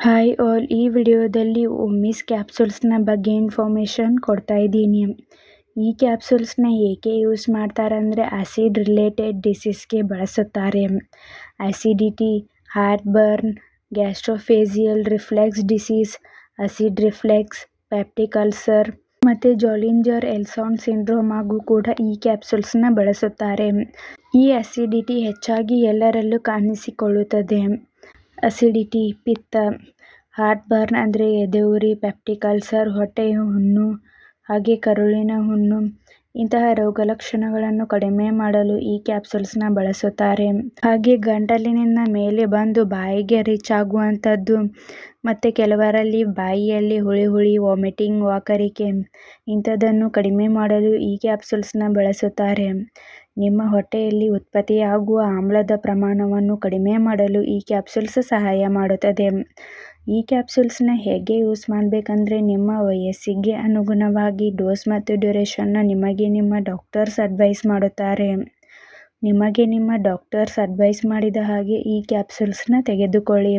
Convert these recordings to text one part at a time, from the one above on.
Hi all, ಈ ವಿಡಿಯೋದಲ್ಲಿ ಒಮ್ಮಿಸ್ ಕ್ಯಾಪ್ಸೂಲ್ಸ್ನ ಬಗ್ಗೆ ಇನ್ಫಾರ್ಮೇಷನ್ ಕೊಡ್ತಾ ಇದ್ದೀನಿ. ಈ ಕ್ಯಾಪ್ಸೂಲ್ಸ್ನ ಏಕೆ ಯೂಸ್ ಮಾಡ್ತಾರೆ ಅಂದರೆ ಆ್ಯಸಿಡ್ ರಿಲೇಟೆಡ್ ಡಿಸೀಸ್ಗೆ ಬಳಸುತ್ತಾರೆ. Acidity, heartburn, gastroesophageal reflux disease, acid reflux, peptic ulcer ಮತ್ತು ಜಾಲಿಂಜರ್-ಎಲ್ಸಾಂಡ್ ಸಿಂಡ್ರೋಮ್ ಆಗೂ ಕೂಡ ಈ ಕ್ಯಾಪ್ಸೂಲ್ಸ್ನ ಬಳಸುತ್ತಾರೆ. ಈ ಆ್ಯಸಿಡಿಟಿ ಹೆಚ್ಚಾಗಿ ಎಲ್ಲರಲ್ಲೂ ಕಾಣಿಸಿಕೊಳ್ಳುತ್ತದೆ. ಅಸಿಡಿಟಿ, ಪಿತ್ತ, ಹಾರ್ಟ್ ಬರ್ನ್ ಅಂದರೆ ಎದೆಯುರಿ, ಪೆಪ್ಟಿಕ್ ಅಲ್ಸರ್, ಹೊಟ್ಟೆಯ ಹುಣ್ಣು, ಹಾಗೆ ಕರುಳಿನ ಹುಣ್ಣು ಇಂತಹ ರೋಗಲಕ್ಷಣಗಳನ್ನು ಕಡಿಮೆ ಮಾಡಲು ಈ ಕ್ಯಾಪ್ಸೂಲ್ಸ್ನ ಬಳಸುತ್ತಾರೆ. ಹಾಗೆ ಗಂಟಲಿನಿಂದ ಮೇಲೆ ಬಂದು ಬಾಯಿಗೆ ರೀಚ್ ಆಗುವಂಥದ್ದು ಮತ್ತು ಕೆಲವರಲ್ಲಿ ಬಾಯಿಯಲ್ಲಿ ಹುಳಿ ವಾಮಿಟಿಂಗ್, ವಾಕರಿಕೆ ಇಂಥದ್ದನ್ನು ಕಡಿಮೆ ಮಾಡಲು ಈ ಕ್ಯಾಪ್ಸೂಲ್ಸ್ನ ಬಳಸುತ್ತಾರೆ. ನಿಮ್ಮ ಹೊಟ್ಟೆಯಲ್ಲಿ ಉತ್ಪತ್ತಿಯಾಗುವ ಆಮ್ಲದ ಪ್ರಮಾಣವನ್ನು ಕಡಿಮೆ ಮಾಡಲು ಈ ಕ್ಯಾಪ್ಸೂಲ್ಸ್ ಸಹಾಯ ಮಾಡುತ್ತದೆ. ಈ ಕ್ಯಾಪ್ಸೂಲ್ಸ್ನ ಹೇಗೆ ಯೂಸ್ ಮಾಡಬೇಕಂದ್ರೆ ನಿಮ್ಮ ವಯಸ್ಸಿಗೆ ಅನುಗುಣವಾಗಿ ಡೋಸ್ ಮತ್ತು ಡ್ಯೂರೇಷನ್ನ ನಿಮಗೆ ನಿಮ್ಮ ಡಾಕ್ಟರ್ಸ್ ಅಡ್ವೈಸ್ ಮಾಡುತ್ತಾರೆ. ನಿಮಗೆ ನಿಮ್ಮ ಡಾಕ್ಟರ್ಸ್ ಅಡ್ವೈಸ್ ಮಾಡಿದ ಹಾಗೆ ಈ ಕ್ಯಾಪ್ಸೂಲ್ಸ್ನ ತೆಗೆದುಕೊಳ್ಳಿ.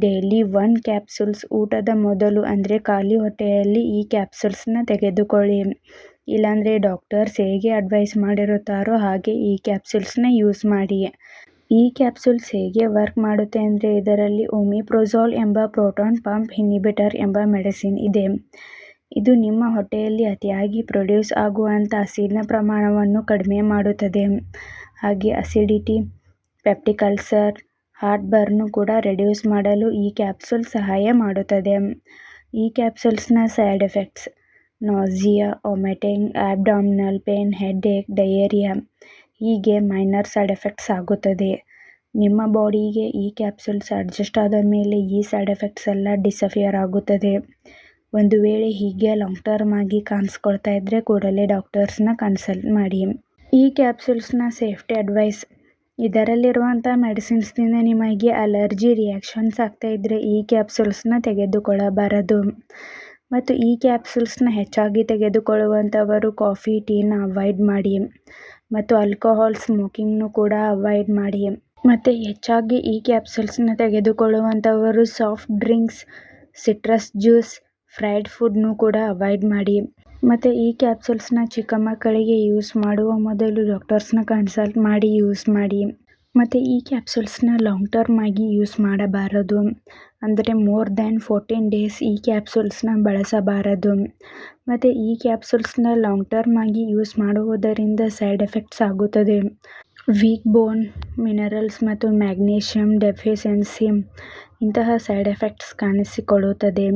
ಡೈಲಿ 1 ಕ್ಯಾಪ್ಸೂಲ್ಸ್ ಊಟದ ಮೊದಲು ಅಂದರೆ ಖಾಲಿ ಹೊಟ್ಟೆಯಲ್ಲಿ ಈ ಕ್ಯಾಪ್ಸೂಲ್ಸ್ನ ತೆಗೆದುಕೊಳ್ಳಿ. ಇಲ್ಲಾಂದರೆ ಡಾಕ್ಟರ್ಸ್ ಹೇಗೆ ಅಡ್ವೈಸ್ ಮಾಡಿರುತ್ತಾರೋ ಹಾಗೆ ಈ ಕ್ಯಾಪ್ಸೂಲ್ಸ್ನ ಯೂಸ್ ಮಾಡಿ. ಈ ಕ್ಯಾಪ್ಸೂಲ್ಸ್ ಹೇಗೆ ವರ್ಕ್ ಮಾಡುತ್ತೆ ಅಂದರೆ ಇದರಲ್ಲಿ ಒಮಿಪ್ರೊಜೋಲ್ ಎಂಬ ಪ್ರೋಟಾನ್ ಪಂಪ್ ಇನ್ಹಿಬಿಟರ್ ಎಂಬ ಮೆಡಿಸಿನ್ ಇದೆ. ಇದು ನಿಮ್ಮ ಹೊಟ್ಟೆಯಲ್ಲಿ ಅತಿಯಾಗಿ ಪ್ರೊಡ್ಯೂಸ್ ಆಗುವಂಥ ಆಸಿಡ್ನ ಪ್ರಮಾಣವನ್ನು ಕಡಿಮೆ ಮಾಡುತ್ತದೆ. ಹಾಗೆ acidity, peptic ulcer, heartburn ಕೂಡ ರೆಡ್ಯೂಸ್ ಮಾಡಲು ಈ ಕ್ಯಾಪ್ಸೂಲ್ ಸಹಾಯ ಮಾಡುತ್ತದೆ. ಈ ಕ್ಯಾಪ್ಸೂಲ್ಸ್ನ side effects nausea, vomiting, abdominal pain, headache, diarrhoea ಹೀಗೆ ಮೈನರ್ ಸೈಡ್ ಎಫೆಕ್ಟ್ಸ್ ಆಗುತ್ತದೆ. ನಿಮ್ಮ ಬಾಡಿಗೆ ಈ ಕ್ಯಾಪ್ಸೂಲ್ಸ್ ಅಡ್ಜಸ್ಟ್ ಆದ ಮೇಲೆ ಈ ಸೈಡ್ ಎಫೆಕ್ಟ್ಸ್ ಎಲ್ಲ ಡಿಸಪಿಯರ್ ಆಗುತ್ತದೆ. ಒಂದು ವೇಳೆ ಹೀಗೆ ಲಾಂಗ್ ಟರ್ಮ್ ಆಗಿ ಕಾಣಿಸ್ಕೊಳ್ತಾ ಇದ್ದರೆ ಕೂಡಲೇ ಡಾಕ್ಟರ್ಸ್ನ ಕನ್ಸಲ್ಟ್ ಮಾಡಿ. ಈ ಕ್ಯಾಪ್ಸೂಲ್ಸ್ನ ಸೇಫ್ಟಿ ಅಡ್ವೈಸ್: ಇದರಲ್ಲಿರುವಂಥ ಮೆಡಿಸಿನ್ಸ್ನಿಂದ ನಿಮಗೆ ಅಲರ್ಜಿ ರಿಯಾಕ್ಷನ್ಸ್ ಆಗ್ತಾ ಇದ್ದರೆ ಈ ಕ್ಯಾಪ್ಸೂಲ್ಸ್ನ ತೆಗೆದುಕೊಳ್ಳಬಾರದು. ಮತ್ತು ಈ ಕ್ಯಾಪ್ಸೂಲ್ಸ್ನ ಹೆಚ್ಚಾಗಿ ತೆಗೆದುಕೊಳ್ಳುವಂಥವರು ಕಾಫಿ, ಟೀನ ಅವಾಯ್ಡ್ ಮಾಡಿ ಮತ್ತು ಆಲ್ಕೋಹಾಲ್, ಸ್ಮೋಕಿಂಗ್ನು ಕೂಡ ಅವಾಯ್ಡ್ ಮಾಡಿ. ಮತ್ತು ಹೆಚ್ಚಾಗಿ ಈ ಕ್ಯಾಪ್ಸೂಲ್ಸ್ನ ತೆಗೆದುಕೊಳ್ಳುವಂಥವರು soft drinks, citrus juice, fried ಫುಡ್ನು ಕೂಡ ಅವಾಯ್ಡ್ ಮಾಡಿ. ಮತ್ತು ಈ ಕ್ಯಾಪ್ಸೂಲ್ಸ್ನ ಚಿಕ್ಕ ಮಕ್ಕಳಿಗೆ ಯೂಸ್ ಮಾಡುವ ಮೊದಲು ಡಾಕ್ಟರ್ಸ್ನ ಕನ್ಸಲ್ಟ್ ಮಾಡಿ ಯೂಸ್ ಮಾಡಿ. ಮತ್ತು ಈ ಕ್ಯಾಪ್ಸೂಲ್ಸ್ನ ಲಾಂಗ್ ಟರ್ಮ್ ಆಗಿ ಯೂಸ್ ಮಾಡಬಾರದು. ಅಂದರೆ ಮೋರ್ ದ್ಯಾನ್ 14 ಡೇಸ್ ಈ ಕ್ಯಾಪ್ಸೂಲ್ಸ್ನ ಬಳಸಬಾರದು. ಮತ್ತು ಈ ಕ್ಯಾಪ್ಸೂಲ್ಸ್ನ ಲಾಂಗ್ ಟರ್ಮ್ ಆಗಿ ಯೂಸ್ ಮಾಡುವುದರಿಂದ ಸೈಡ್ ಎಫೆಕ್ಟ್ಸ್ ಆಗುತ್ತದೆ. ವೀಕ್ ಬೋನ್, ಮಿನರಲ್ಸ್ ಮತ್ತು ಮ್ಯಾಗ್ನೀಷಿಯಂ ಡೆಫಿಷಿಯನ್ಸಿ ಇಂತಹ ಸೈಡ್ ಎಫೆಕ್ಟ್ಸ್ ಕಾಣಿಸಿಕೊಳ್ಳುತ್ತದೆ.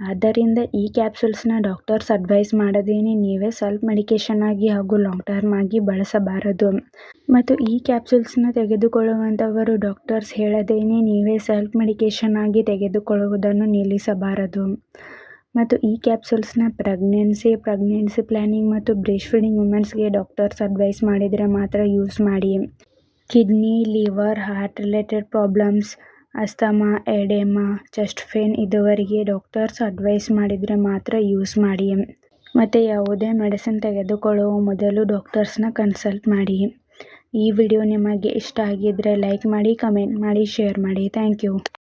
ಆದ್ದರಿಂದ ಈ ಕ್ಯಾಪ್ಸೂಲ್ಸ್ನ ಡಾಕ್ಟರ್ಸ್ ಅಡ್ವೈಸ್ ಮಾಡದೇನೆ ನೀವೇ ಸೆಲ್ಫ್ ಮೆಡಿಕೇಷನ್ ಆಗಿ ಹಾಗೂ ಲಾಂಗ್ ಟರ್ಮ್ ಆಗಿ ಬಳಸಬಾರದು. ಮತ್ತು ಈ ಕ್ಯಾಪ್ಸೂಲ್ಸ್ನ ತೆಗೆದುಕೊಳ್ಳುವಂಥವರು ಡಾಕ್ಟರ್ಸ್ ಹೇಳದೇನೆ ನೀವೇ ಸೆಲ್ಫ್ ಮೆಡಿಕೇಷನ್ ಆಗಿ ತೆಗೆದುಕೊಳ್ಳುವುದನ್ನು ನಿಲ್ಲಿಸಬಾರದು. ಮತ್ತು ಈ ಕ್ಯಾಪ್ಸೂಲ್ಸ್ನ ಪ್ರೆಗ್ನೆನ್ಸಿ ಪ್ಲಾನಿಂಗ್ ಮತ್ತು ಬ್ರೆಸ್ಟ್ ಫೀಡಿಂಗ್ ವುಮೆನ್ಸ್ಗೆ ಡಾಕ್ಟರ್ಸ್ ಅಡ್ವೈಸ್ ಮಾಡಿದರೆ ಮಾತ್ರ ಯೂಸ್ ಮಾಡಿ. Kidney, liver, heart related problems, asthma, oedema, chest pain ಇದ್ದವರಿಗೆ ಡಾಕ್ಟರ್ಸ್ ಅಡ್ವೈಸ್ ಮಾಡಿದರೆ ಮಾತ್ರ ಯೂಸ್ ಮಾಡಿ. ಮತ್ತು ಯಾವುದೇ ಮೆಡಿಸಿನ್ ತೆಗೆದುಕೊಳ್ಳುವ ಮೊದಲು ಡಾಕ್ಟರ್ಸ್ನ ಕನ್ಸಲ್ಟ್ ಮಾಡಿ. ಈ ವಿಡಿಯೋ ನಿಮಗೆ ಇಷ್ಟ ಆಗಿದ್ದರೆ ಲೈಕ್ ಮಾಡಿ, ಕಮೆಂಟ್ ಮಾಡಿ, ಶೇರ್ ಮಾಡಿ. Thank you.